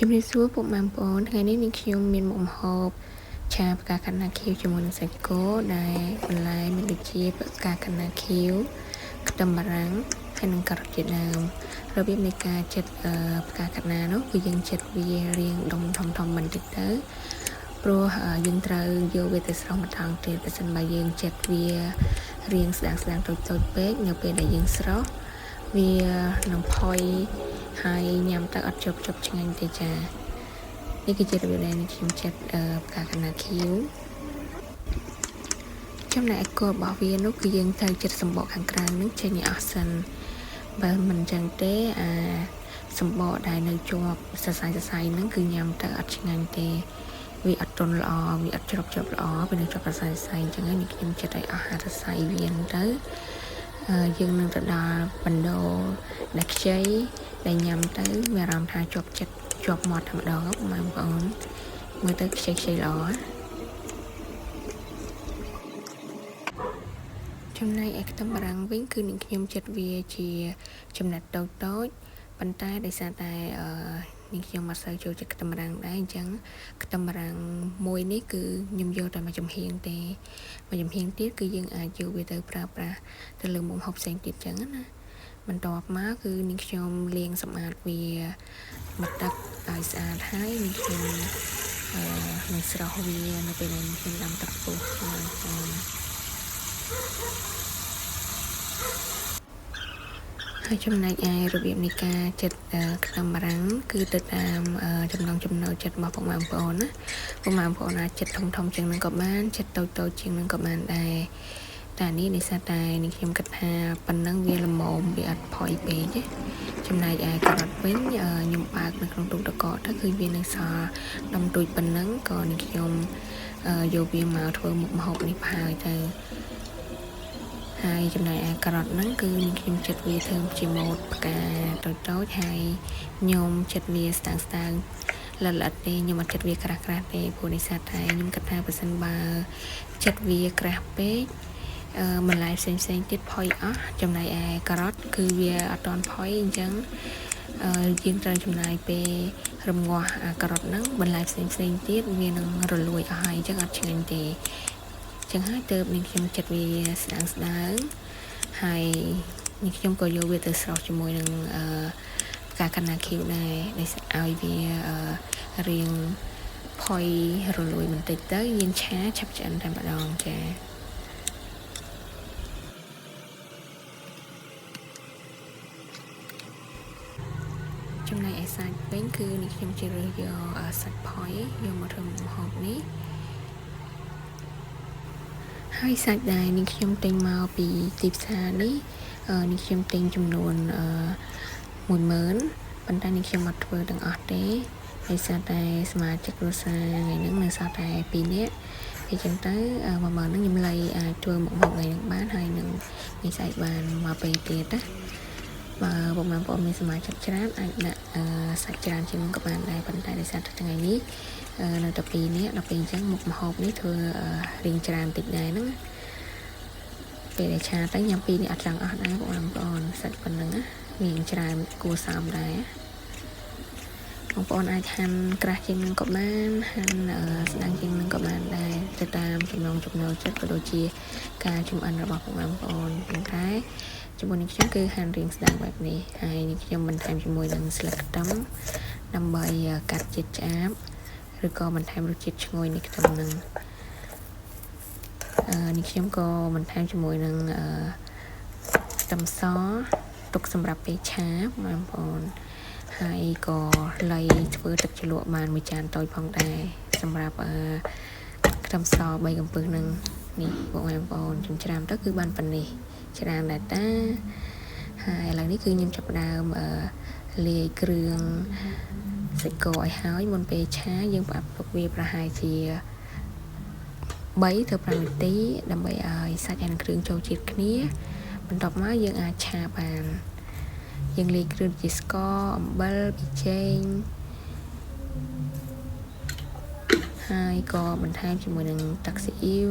ជំរាបសួរពុកម៉ែបងប្អូនថ្ងៃនេះនាងខ្ញុំមានមុខម្ហូបឆាផ្កាខាត់ណាខៀវជាមួយនឹងសាច់គោដែលបន្លែមានដូចជាផ្កាខាត់ណាខៀវខ្ទឹមបារាំងហើយនិងការ៉ុតជាដើមរបៀបនៃការចិតផ្កាខាត់ណានោះគឺយើងចិតវារាងដុំធំៗបន្តិចទៅព្រោះយើងត្រូវយកវាទៅស្រោះម្ដងទៀតបើមិនបើយើងចិតវារាងស្ដាងៗតូចៗពេកនៅពេលដែលយើងស្រោះវានឹងផុយហើយញ៉ាំទៅអត់ជាប់ឆ្ងាញ់ទេចានេះគឺជារបៀបដែលខ្ញុំចាត់ផ្កាខាត់ណាខៀវចំណែកគល់របស់វានោះគឺយើងត្រូវចិតសម្បកខាងក្រៅនឹងចេញឲ្យអស់សិនបើមិនចឹងទេសម្បកដែលនៅជាប់សរសៃហ្នឹងគឺញ៉ាំទៅអត់ឆ្ងាញ់ទេវាអត់ទន់ល្អវាអត់ជ្រប់ល្អវានៅជាប់សរសៃអញ្ចឹងហើយខ្ញុំចិត្តឲ្យអស់សរសៃវាទៅយើងនឹងទៅដល់បណ្ដោដែលខ្ចីដែលញ៉ាំទៅមានអារម្មណ៍ថាជាប់ចិត្តជាប់មាត់តែម្ដងបងប្អូនមើលទៅខ្ចីល្អចំណែកឯខ្ទឹមបារាំងវិញគឺនឹងខ្ញុំចិត្តវាជាចំណិតតូចប៉ុន្តែដោយសារតែនាងខ្ញុំអត់សូវចូលចិត្តខ្ទឹមបារាំងដែរអញ្ចឹងខ្ទឹមបារាំងមួយនេះគឺខ្ញុំយកតែមួយចំហៀងទេមួយចំហៀងទៀតគឺយើងអាចយកវាទៅប្រើប្រាស់ទៅលើមុខម្ហូបផ្សេងទៀតអញ្ចឹងណាបន្ទាប់មកគឺនាងខ្ញុំលាងសម្អាតវាមកទឹកឲ្យស្អាតហើយនាងខ្ញុំនឹងស្រោះវានៅពេលដែលខ្ញុំដាំទឹកពុះហើយចំណែកឯរបៀបនៃការចិតខ្ទឹមបារាំងគឺទៅតាមចំណង់ចំណូលចិត្តរបស់ពុកម៉ែបងប្អូនណាពុកម៉ែបងប្អូនអាចចិតធំជាងនឹងក៏បានចិតតូចជាងនឹងក៏បានដែរតែនេះដោយសារតែនាងខ្ញុំគិតថាប៉ុណ្ណឹងវាល្មមវាអត់ផុយពេកទេចំណែកឯការ៉ុតវិញខ្ញុំបើកនៅក្នុងទូទឹកកកទៅគឺវានៅសល់ដុំទូចប៉ុណ្ណឹងក៏នាងខ្ញុំយកវាមកធ្វើមុខម្ហូបនេះផើទៅហើយចំណែកឯការ៉ុតហ្នឹងគឺនាងខ្ញុំចិតវាធ្វើជាម៉ូតផ្កាតូចហើយខ្ញុំចិតវាស្ដាងល្អិតទេខ្ញុំអត់ចិតវាក្រាស់ទេព្រោះដោយសារតែខ្ញុំគិតថាបើសិនបើចិតវាក្រាស់ពេកបន្លែផ្សេងទៀតផុយអស់ចំណែកឯការ៉ុតគឺវាអត់ទាន់ផុយអញ្ចឹងយើងត្រូវចំណាយពេលរំងាស់ការ៉ុតហ្នឹងបន្លែផ្សេងទៀតវានឹងរលួយអស់ហើយអញ្ចឹងអត់ឆ្ងាញ់ទេចឹងហើយទើបនាងខ្ញុំចិត្តវាស្ដាងហើយនាងខ្ញុំក៏យកវាទៅស្រោះជាមួយនឹងផ្កាខាត់ណាខៀវដែរដែលឲ្យវារាងផុយរលួយបន្តិចទៅយើងឆាឆាប់ឆ្អិនតែម្ដងចាចំណែកឯសាច់វិញគឺនាងខ្ញុំជ្រើសរើសយកសាច់ផុយយកមកធ្វើម្ហូបនេះហើយសាច់ដែលនាងខ្ញុំទិញមកពីទីផ្សារនេះនាងខ្ញុំទិញចំនួន10000ប៉ុន្តែនាងខ្ញុំអត់ធ្វើទាំងអស់ទេដោយសារតែសមាជិកគ្រួសារថ្ងៃហ្នឹងនៅសល់តែ2នាក់អញ្ចឹងទៅ10000ហ្នឹងខ្ញុំលៃអាចធ្វើមុខម្ហូបថ្ងៃហ្នឹងបានហើយនឹងថ្ងៃស្អែកបានមកពេលទៀតណាបើពុកម៉ែបងប្អូនមានសមាជិកច្រើនអាចដាក់សាច់ច្រើនជាងនឹងក៏បានដែរប៉ុន្តែដោយសារតែថ្ងៃនេះនៅតែ2នាក់ដល់ពេលអញ្ចឹងមុខម្ហូបនេះធ្វើរៀងច្រើនតិចដែរហ្នឹងពេលដែលឆាទៅញ៉ាំ2នាក់អត់ចង់អស់ដែរបងប្អូនសាច់ប៉ុណ្្នឹងណារៀងច្រើនគួរសមដែរបងប្អូនអាចហាន់ក្រាស់ជាងនឹងក៏បានហាន់ស្ដាងជាងនឹងក៏បានដែរទៅតាមចំណង់ចំណូលចិត្តក៏ដូចជាការចម្អិនរបស់បងប្អូនប៉ុន្តែជាមួយនឹងខ្ញុំគឺហាន់រៀងស្ដាងបែបនេះហើយនេះខ្ញុំបន្ថែមជាមួយនឹងស្លឹកខ្ទឹមដើម្បីកាត់ជាតិឆ្អាបឬក៏បន្ថែមរសជាតិឈ្ងុយនៃខ្ទឹមនឹងនេះខ្ញុំក៏បន្ថែមជាមួយនឹងខ្ទឹមសទុកសម្រាប់ពេលឆាបងប្អូនហើយក៏លៃធ្វើទឹកជ្រលក់បានមួយចានតូចផងដែរសម្រាប់ខ្ទឹមស3កំពឹសនឹងនេះបងប្អូនចិញ្ច្រាំទៅគឺបានប៉ុណ្នេះច្រើនដែរតាហើយឥឡូវនេះគឺខ្ញុំចាប់ផ្ដើមលាយគ្រឿងសាច់គោឲ្យហើយមុនពេលឆាយើងផ្អាប់ទុកវាប្រហែលជា3ទៅ5នាទីដើម្បីឲ្យសាច់និងគ្រឿងចូលជាតិគ្នាបន្ទាប់មកយើងអាចឆាបានយើងលាយគ្រឿងជាស្ករអំបិលប៊ីចេងហើយក៏បន្ថែមជាមួយនឹងទឹកស៊ីអ៊ីវ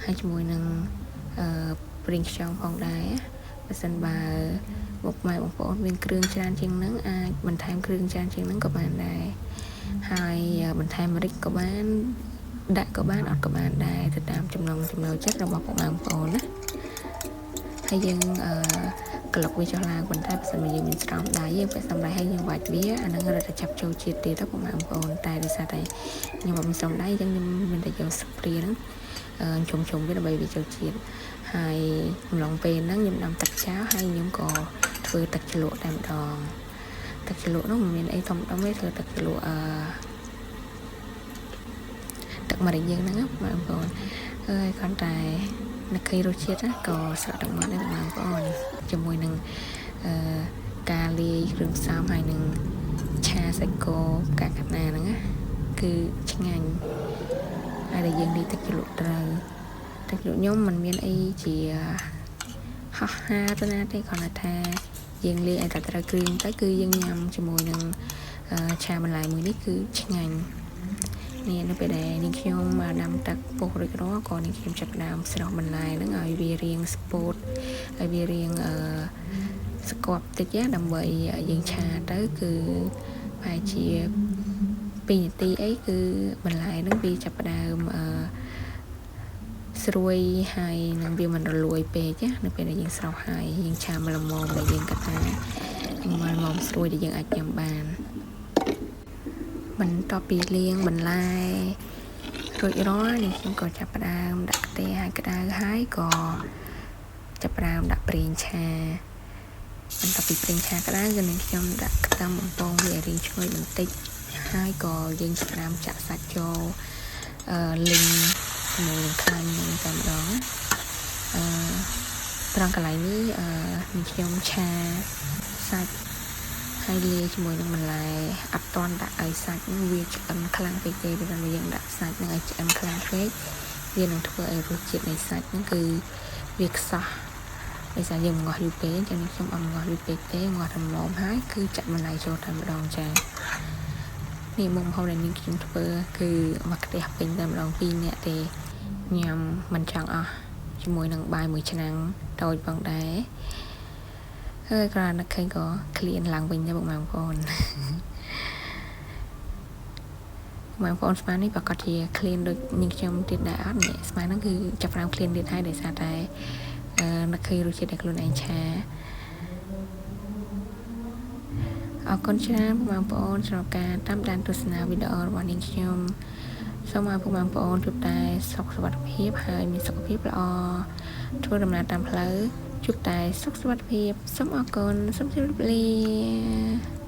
ហើយជាមួយនឹងប្រេងខ្យងផងដែរបើសិនបើ បុកម៉ែបងប្អូនមានគ្រឿងច្រើនជាងហ្នឹងអាចបន្ថែមគ្រឿងច្រើនជាងហ្នឹងក៏បានដែរហើយបន្ថែមម្រេចក៏បានដាក់ក៏បានអត់ក៏បានដែរទៅតាមចំណង់ចំណូលចិត្តរបស់បងប្អូនណាហើយយើងក្លុកវាចុះឡើងប៉ុន្តែបើសិនមកយើងមានស្រោមដៃយើងពាក់ស្រោមដៃហើយយើងវាច់វាអាហ្នឹងរត់តែចាប់ចូលជាតិទៀតទៅបងប្អូនតែដោយសារតែខ្ញុំមិនមានស្រោមដៃអញ្ចឹងខ្ញុំមានតែយកស្ព្រីហ្នឹងជុំវាដើម្បីវាចូលជាតិហើយអំឡុងពេលហ្នឹងខ្ញុំដាំទឹកចោលហើយខ្ញុំក៏ធ្វើទឹកជ្រលក់តែម្ដងទឹកជ្រលក់នោះមិនមានអីធំដុំទេធ្វើទឹកជ្រលក់ទឹកម្រេចយើងហ្នឹងបងប្អូនហើយគ្រាន់តែនឹកឃើញរសជាតិណាក៏ស្រក់ទឹកមាត់ដែរបងប្អូនជាមួយនឹងការលាយគ្រឿងផ្សំហើយនឹងឆាសាច់គោកាកាណាហ្នឹងណាគឺឆ្ងាញ់ហើយដែលយើងលាយទឹកជ្រលក់ត្រូវទឹកជ្រលក់ខ្ញុំមិនមានអីជាហោះហើរទៅណាទេគ្រាន់តែថាយើងលាយឲ្យតែត្រូវគ្រឿងទៅគឺយើងញ៉ាំជាមួយនឹងឆាបន្លែមួយនេះគឺឆ្ងាញ់នេះនៅពេលដែលនាងខ្ញុំដាំទឹកពុះរួចរាល់ក៏នាងខ្ញុំចាប់ផ្ដើមស្រោះបន្លែហ្នឹងឲ្យវារៀងស្ពោតឲ្យវារៀងស្គប់តិចដើម្បីយើងឆាទៅគឺប្រហែលជា2នាទីអីគឺបន្លែហ្នឹងវាចាប់ផ្ដើមស្រួយហើយនឹងវាមិនរលួយពេកណានៅពេលដែលយើងស្រោះហើយយើងឆាមកល្មមដែលយើងគិតថាមកល្មមស្រួយដែលយើងអាចញ៉ាំបានបន្ទាប់ពីលាងបន្លែរួចរាល់នេះខ្ញុំក៏ចាប់ផ្ដើមដាក់ខ្ទះឲ្យក្តៅហើយក៏ចាប់ផ្ដើមដាក់ប្រេងឆាបន្ទាប់ពីប្រេងឆាក្តៅគឺនឹងខ្ញុំដាក់ខ្ទឹមបំពងវាឲ្យរីងឈ្ងុយបន្តិចហើយក៏យើងចាប់ផ្ដើមចាក់សាច់ចូលលីងជាមួយនឹងខ្លាញ់នឹងតែម្ដងត្រង់កន្លែងនេះនឹងខ្ញុំឆាសាច់ហើយលាយជាមួយនឹងបន្លែអត់ទាន់ដាក់ឲ្យសាច់នឹងវាឆ្អិនខ្លាំងពេកទេពេលដែលយើងដាក់សាច់នឹងឲ្យឆ្អិនខ្លាំងពេកវានឹងធ្វើឲ្យរសជាតិនៃសាច់នឹងគឺវាខ្សោះដោយសារយើងងាស់យូរពេកចឹងខ្ញុំអត់ងាស់យូរពេកទេងាស់តែម្ដងហើយគឺចាក់បន្លែចូលតែម្ដងចានេះមុខម្ហូបដែលនាងខ្ញុំធ្វើគឺមកខ្ទះពេញតែម្ដង2នាក់ទេញ៉ាំមិនចង់អស់ជាមួយនឹងបាយមួយឆ្នាំងតូចផងដែរហើយគ្រាន់តែឃើញក៏ក្លៀនឡើងវិញដែរបងប្អូនបងប្អូនស្មាននេះប្រកាសជាក្លៀនដូចនាងខ្ញុំទៀតដែរអត់នេះស្មានហ្នឹងគឺចាប់ផ្ដើមក្លៀនទៀតហើយដោយសារតែនឹកឃើញរសជាតិដែលខ្លួនឯងឆាអរគុណច្រើនបងប្អូនសម្រាប់ការតាមដានទស្សនាវីដេអូរបស់នាងខ្ញុំសូមឲ្យបងប្អូនជួបតែសុខសុវត្ថិភាពហើយមានសុខភាពល្អធ្វើដំណើរតាមផ្លូវជួបតែសុខសុវត្ថិភាពសូមអរគុណសូមជម្រាបលា